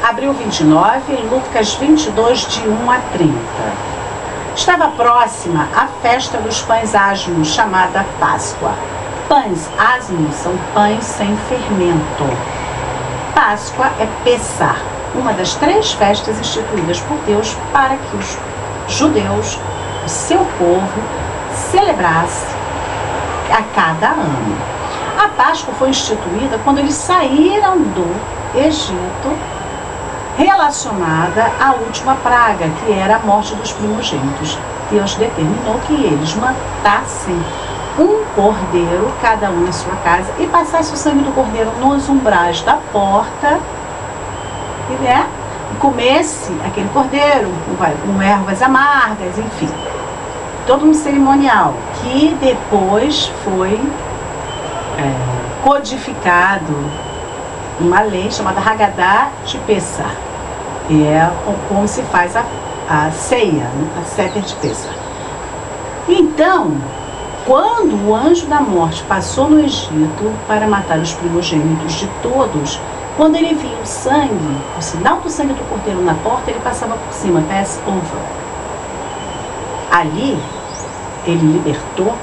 Abril 29, Lucas 22, de 1 a 30. Estava próxima a festa dos pães asmos, chamada Páscoa. Pães asmos são pães sem fermento. Páscoa é Pessah, uma das 3 festas instituídas por Deus para que os judeus, o seu povo, celebrasse a cada ano. A Páscoa foi instituída quando eles saíram do Egito, relacionada à última praga, que era a morte dos primogênitos. Deus determinou que eles matassem um cordeiro, cada um em sua casa, e passasse o sangue do cordeiro nos umbrais da porta, e comesse aquele cordeiro com ervas amargas, enfim. Todo um cerimonial que depois foi codificado uma lei chamada Haggadah de Pessah, que é como se faz a ceia, a Seder de Pessah. Então, quando o anjo da morte passou no Egito para matar os primogênitos de todos, quando ele viu o sangue, o sinal do sangue do cordeiro na porta, ele passava por cima, Passover. Ali, ele libertou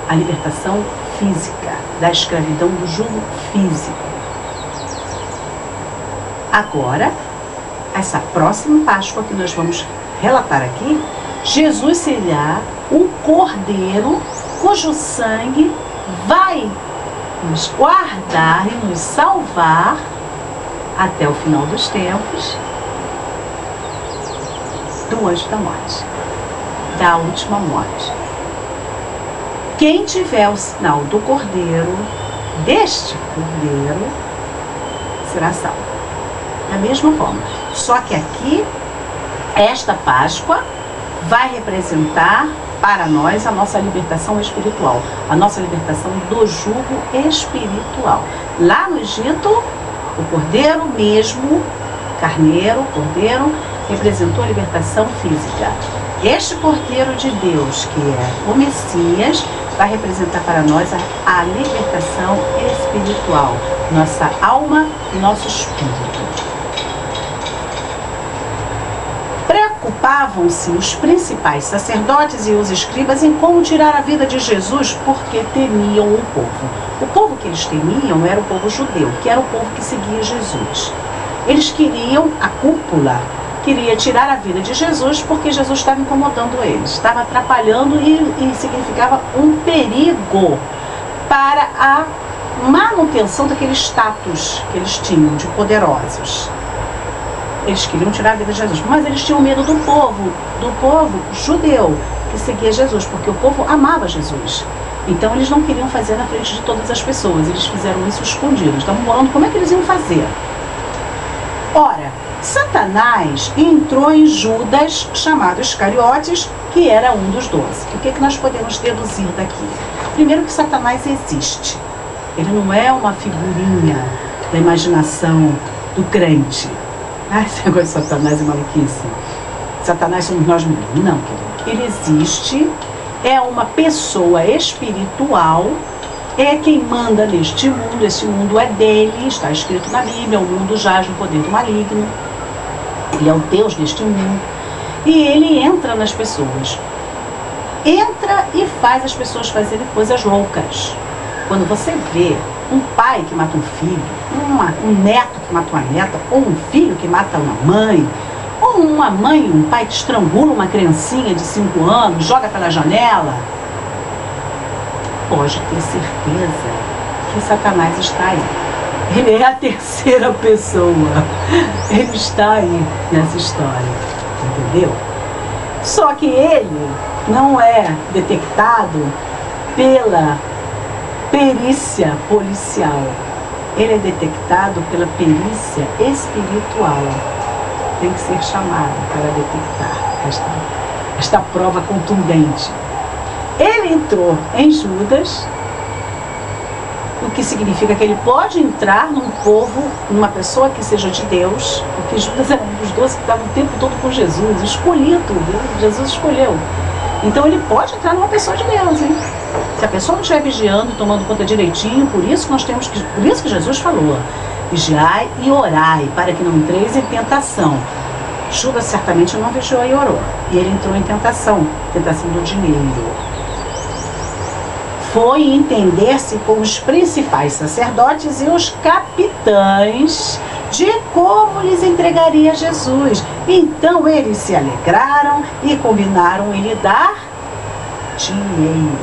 a libertação física, da escravidão, do jugo físico. Agora, essa próxima Páscoa que nós vamos relatar aqui, Jesus será um cordeiro cujo sangue vai nos guardar e nos salvar até o final dos tempos do anjo da morte, da última morte. Quem tiver o sinal do cordeiro, deste cordeiro, será salvo. Da mesma forma. Só que aqui, esta Páscoa vai representar para nós a nossa libertação espiritual, a nossa libertação do jugo espiritual. Lá no Egito, o cordeiro mesmo, carneiro, cordeiro, representou a libertação física. Este cordeiro de Deus, que é o Messias, vai representar para nós a libertação espiritual, nossa alma e nosso espírito. Preocupavam-se os principais sacerdotes e os escribas em como tirar a vida de Jesus, porque temiam o povo. O povo que eles temiam era o povo judeu, que era o povo que seguia Jesus. Eles queriam, a cúpula queria tirar a vida de Jesus porque Jesus estava incomodando eles, estava atrapalhando e significava um perigo para a manutenção daquele status que eles tinham de poderosos. Eles queriam tirar a vida de Jesus, mas eles tinham medo do povo judeu que seguia Jesus, porque o povo amava Jesus. Então eles não queriam fazer na frente de todas as pessoas, eles fizeram isso escondidos. Estavam falando como é que eles iam fazer. Ora, Satanás entrou em Judas, chamado Iscariotes, que era um dos 12. O que nós podemos deduzir daqui? Primeiro, que Satanás existe. Ele não é uma figurinha da imaginação do crente. Esse negócio de Satanás é maluquice. Satanás somos nós mesmos. Não, querido. Ele existe, é uma pessoa espiritual, é quem manda neste mundo. Esse mundo é dele, está escrito na Bíblia, o mundo jaz no poder do maligno. Ele é o Deus deste mundo. E ele entra nas pessoas. Entra e faz as pessoas fazerem coisas loucas. Quando você vê um pai que mata um filho, um neto que mata uma neta, ou um filho que mata uma mãe, ou uma mãe, um pai que estrangula uma criancinha de 5 anos, joga pela janela, pode ter certeza que Satanás está aí. Ele é a terceira pessoa. Ele está aí nessa história, entendeu? Só que ele não é detectado pela perícia policial. Ele é detectado pela perícia espiritual. Tem que ser chamado para detectar esta prova contundente. Ele entrou em Judas, o que significa que ele pode entrar num povo, numa pessoa que seja de Deus, porque Judas era um dos 12 que estava o tempo todo com Jesus, escolhido, Jesus escolheu. Então ele pode entrar numa pessoa de Deus, hein? Se a pessoa não estiver vigiando, tomando conta direitinho, por isso que Jesus falou, vigiai e orai, para que não entreis em tentação. Judas certamente não vigiou e orou, e ele entrou em tentação do dinheiro. Foi entender-se com os principais sacerdotes e os capitães de como lhes entregaria Jesus. Então eles se alegraram e combinaram em lhe dar dinheiro.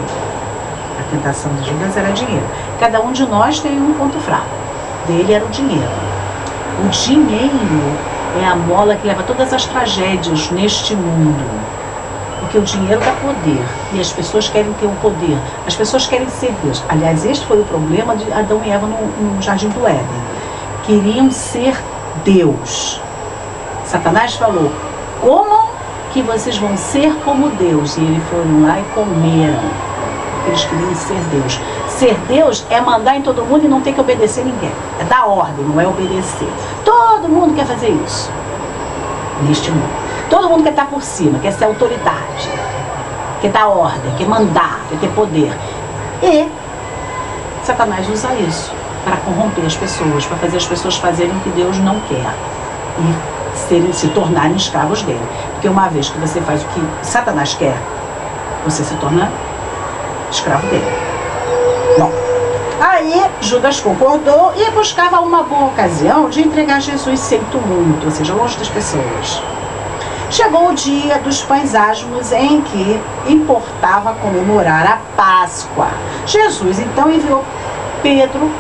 A tentação de Judas era dinheiro. Cada um de nós tem um ponto fraco. Dele era o dinheiro. O dinheiro é a mola que leva todas as tragédias neste mundo. Porque o dinheiro dá poder. E as pessoas querem ter o poder. As pessoas querem ser Deus. Aliás, este foi o problema de Adão e Eva no Jardim do Éden. Queriam ser Deus. Satanás falou: comam que vocês vão ser como Deus. E eles foram lá e comeram. Eles queriam ser Deus. Ser Deus é mandar em todo mundo e não ter que obedecer ninguém. É dar ordem, não é obedecer. Todo mundo quer fazer isso neste mundo. Todo mundo quer estar por cima, quer ser autoridade, quer dar ordem, quer mandar, quer ter poder. E Satanás usa isso para corromper as pessoas, para fazer as pessoas fazerem o que Deus não quer e se tornarem escravos dele. Porque uma vez que você faz o que Satanás quer, você se torna escravo dele. Bom, aí Judas concordou e buscava uma boa ocasião de entregar Jesus sem tumulto, ou seja, longe das pessoas. Chegou o dia dos pães asmos em que importava comemorar a Páscoa. Jesus então enviou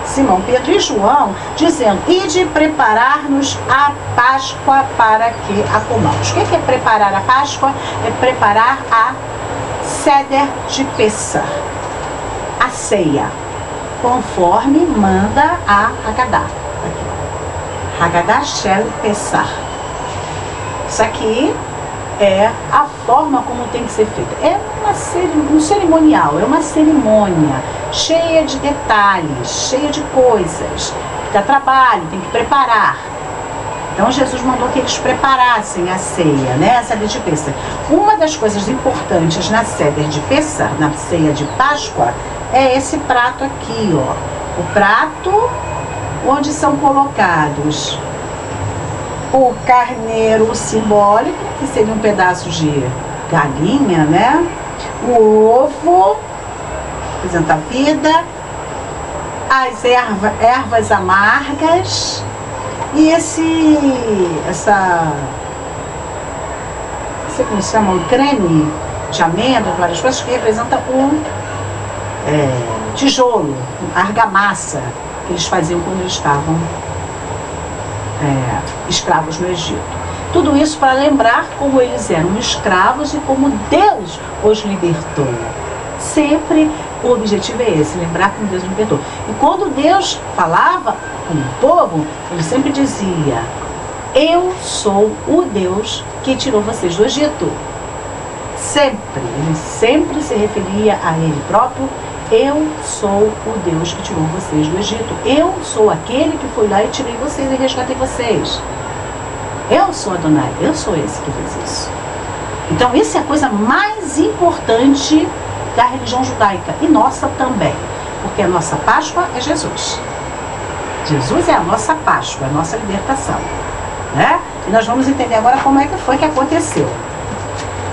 Simão Pedro e João, dizendo: ide preparar-nos a Páscoa para que a comamos. O que é preparar a Páscoa? É preparar a Seder de Pessah, a ceia, conforme manda a Haggadah. Haggadah Shel Pessah. Isso aqui é a forma como tem que ser feita. É um cerimonial, é uma cerimônia cheia de detalhes, cheia de coisas. Dá trabalho, tem que preparar. Então Jesus mandou que eles preparassem a ceia, né? A Seder de Pessah. Uma das coisas importantes na Seder de Pessah, na ceia de Páscoa, é esse prato aqui, ó. O prato onde são colocados o carneiro simbólico, que seria um pedaço de galinha, né? O ovo, representa a vida, as ervas amargas e essa como se chama, um creme de amêndoas, várias coisas que representa o tijolo, a argamassa que eles faziam quando eles estavam escravos no Egito. Tudo isso para lembrar como eles eram escravos e como Deus os libertou. Sempre o objetivo é esse, lembrar como Deus os libertou. E quando Deus falava com o povo, ele sempre dizia: eu sou o Deus que tirou vocês do Egito. Ele sempre se referia a ele próprio: eu sou o Deus que tirou vocês do Egito. Eu sou aquele que foi lá e tirei vocês e resgatei vocês. Eu sou Adonai, eu sou esse que fez isso. Então, isso é a coisa mais importante da religião judaica e nossa também, porque a nossa Páscoa é Jesus. Jesus é a nossa Páscoa, a nossa libertação, né? E nós vamos entender agora como é que foi que aconteceu.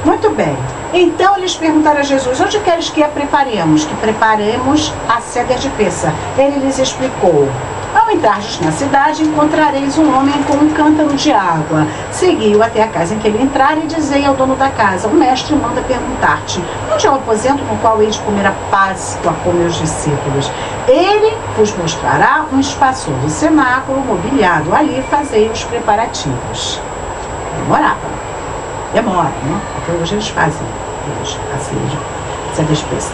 Muito bem. Então eles perguntaram a Jesus: onde queres que a preparemos? Que preparemos a Seder de Pessah. Ele lhes explicou: ao entrardes na cidade, encontrareis um homem com um cântaro de água. Segui-o até a casa em que ele entrar e dizei ao dono da casa: o mestre manda perguntar-te: onde é o aposento no qual hei de comer a Páscoa com meus discípulos? Ele vos mostrará um espaçoso cenáculo mobiliado. Ali fazei os preparativos. Demora, né? Porque hoje eles fazem a Seder de Pessah.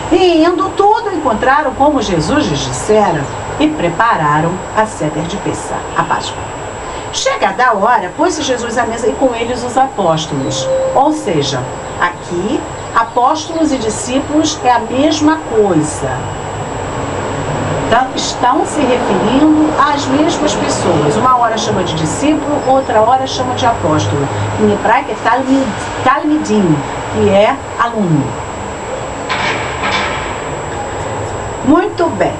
E indo tudo, encontraram como Jesus lhes dissera e prepararam a Seder de Pessah, a Páscoa. Chegada a hora, pôs-se Jesus à mesa e com eles os apóstolos. Ou seja, aqui, apóstolos e discípulos é a mesma coisa. Então, estão se referindo às mesmas pessoas. Uma hora chama de discípulo, outra hora chama de apóstolo. Em hebraico é talmidim, que é aluno. Muito bem.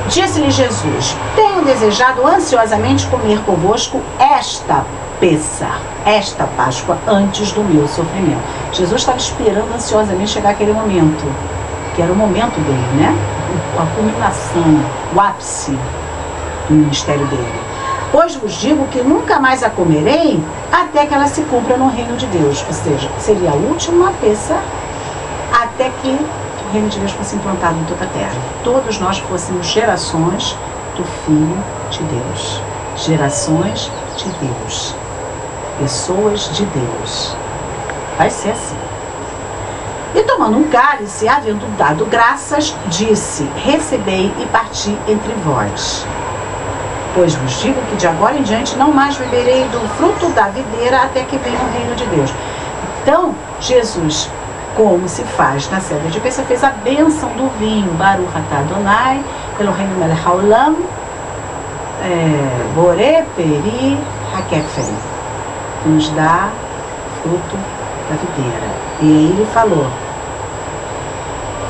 Disse-lhe Jesus: tenho desejado ansiosamente comer convosco esta Pessah, esta Páscoa, antes do meu sofrimento. Jesus estava esperando ansiosamente chegar aquele momento, que era o momento dele, né? A culminação, o ápice do ministério dele. Pois vos digo que nunca mais a comerei até que ela se cumpra no reino de Deus. Ou seja, seria a última Pessah até que o reino de Deus fosse implantado em toda a terra. Todos nós fôssemos gerações do Filho de Deus. Gerações de Deus. Pessoas de Deus. Vai ser assim. E tomando um cálice, havendo dado graças, disse: recebei e parti entre vós. Pois vos digo que de agora em diante não mais beberei do fruto da videira até que venha o reino de Deus. Então, Jesus, como se faz na sede de Pessah, fez a bênção do vinho. Baruch atah Adonai, Eloheinu melech haolam, Boré peri hakefen, que nos dá fruto da videira. E aí ele falou: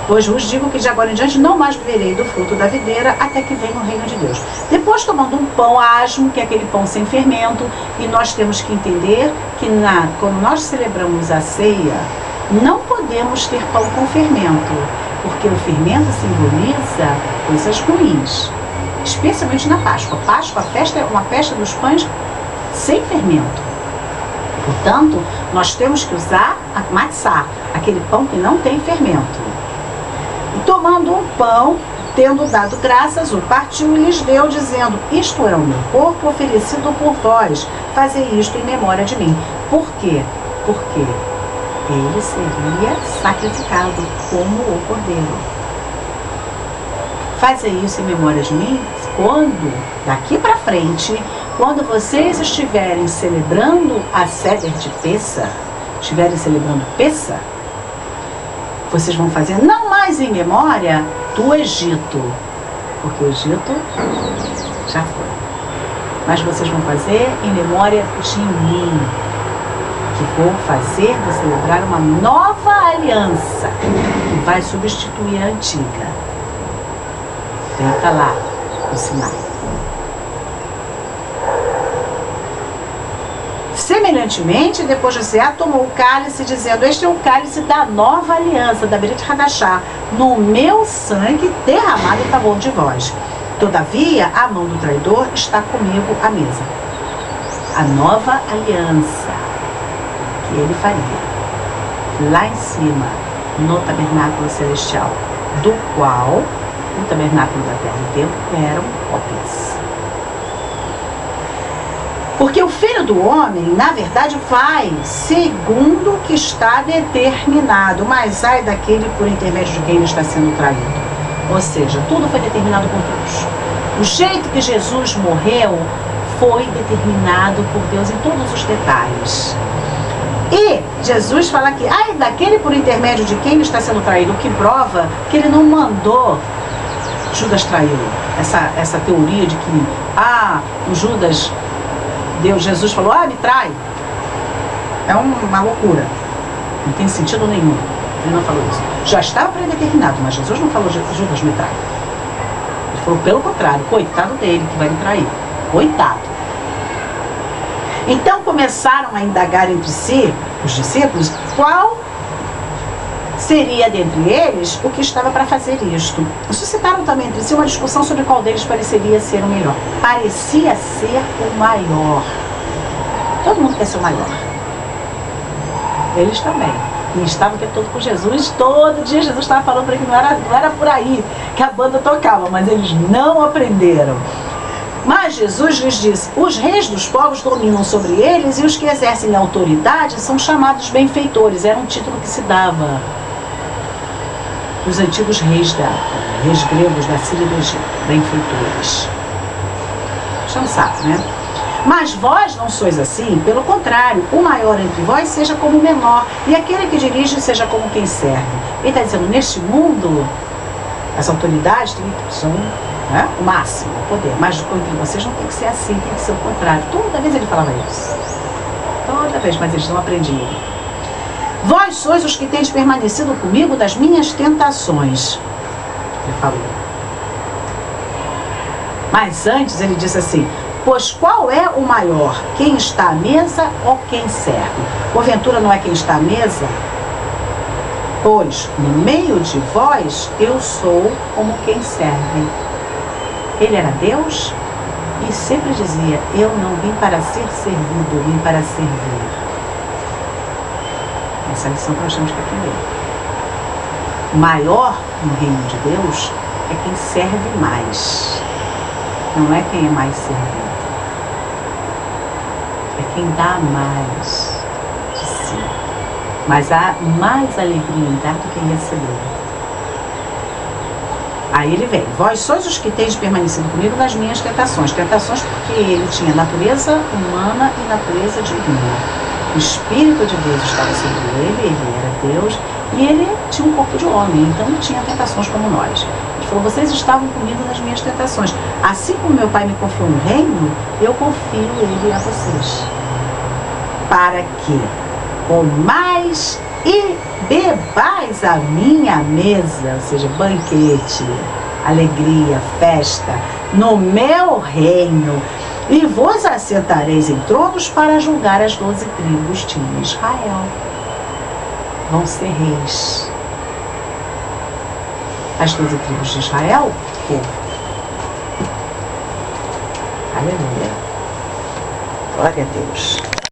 pois vos digo que de agora em diante não mais beberei do fruto da videira até que venha o reino de Deus. Depois, tomando um pão asmo, que é aquele pão sem fermento, e nós temos que entender que quando nós celebramos a ceia, não podemos ter pão com fermento, porque o fermento simboliza coisas ruins, especialmente na Páscoa. A festa é uma festa dos pães sem fermento. Portanto, nós temos que usar a matzá, aquele pão que não tem fermento. E tomando um pão, tendo dado graças, o partiu e lhes deu, dizendo: isto é o meu corpo oferecido por vós, fazei isto em memória de mim. Por quê? Porque ele seria sacrificado como o cordeiro. Fazei isso em memória de mim quando, daqui para frente, quando vocês estiverem celebrando a Seder de Pessah, estiverem celebrando Pessah, vocês vão fazer não mais em memória do Egito, porque o Egito já foi, mas vocês vão fazer em memória de mim, que vou fazer de celebrar uma nova aliança que vai substituir a antiga. Feita lá no Sinai. Semelhantemente, depois José tomou o cálice, dizendo: este é o cálice da nova aliança, da Brit Hadashah, no meu sangue derramado em favor de vós. Todavia, a mão do traidor está comigo à mesa. A nova aliança que ele faria lá em cima, no tabernáculo celestial, do qual o tabernáculo da terra e o templo eram cópias. Porque o Filho do Homem, na verdade, vai segundo o que está determinado, mas ai daquele por intermédio de quem ele está sendo traído. Ou seja, tudo foi determinado por Deus. O jeito que Jesus morreu foi determinado por Deus em todos os detalhes. E Jesus fala que ai daquele por intermédio de quem ele está sendo traído, o que prova que ele não mandou Judas traí-lo. Essa teoria de que o Judas... Jesus falou: me trai. É uma loucura. Não tem sentido nenhum. Ele não falou isso. Já estava predeterminado, mas Jesus não falou: Judas me trai. Ele falou pelo contrário: coitado dele que vai me trair. Coitado. Então começaram a indagar entre si, os discípulos, qual seria dentre eles o que estava para fazer isto. Suscitaram também entre si uma discussão sobre qual deles pareceria ser o melhor. Parecia ser o maior. Todo mundo quer ser o maior. Eles também. E estavam o tempo todo com Jesus. Todo dia Jesus estava falando para eles que não era por aí que a banda tocava, mas eles não aprenderam. Mas Jesus lhes disse: os reis dos povos dominam sobre eles e os que exercem autoridade são chamados benfeitores. Era um título que se dava os antigos reis gregos da Síria e do Egito, benfeitores. Já não sabe, né? Mas vós não sois assim, pelo contrário, o maior entre vós seja como o menor, e aquele que dirige seja como quem serve. Ele está dizendo, neste mundo, as autoridades são o máximo, o poder, mas entre vocês não tem que ser assim, tem que ser o contrário. Toda vez ele falava isso. Toda vez, mas eles não aprendiam. Vós sois os que tendes permanecido comigo das minhas tentações. Ele falou. Mas antes ele disse assim: pois qual é o maior, quem está à mesa ou quem serve? Porventura não é quem está à mesa? Pois no meio de vós eu sou como quem serve. Ele era Deus e sempre dizia: eu não vim para ser servido, eu vim para servir. Essa é a lição que nós temos que aprender. O maior no reino de Deus é quem serve mais. Não é quem é mais servido. É quem dá mais de si. Mas há mais alegria em dar do que em receber. Aí ele vem: vós sois os que tens permanecido comigo nas minhas tentações. Tentações porque ele tinha natureza humana e natureza divina. O Espírito de Deus estava sobre ele era Deus, e ele tinha um corpo de homem, então não tinha tentações como nós. Ele falou: vocês estavam comigo nas minhas tentações. Assim como meu pai me confiou um reino, eu confio ele a vocês. Para que comais e bebais a minha mesa, ou seja, banquete, alegria, festa, no meu reino, e vos assentareis em tronos para julgar as 12 tribos de Israel. Vão ser reis. As 12 tribos de Israel, povo. Aleluia. Glória a Deus.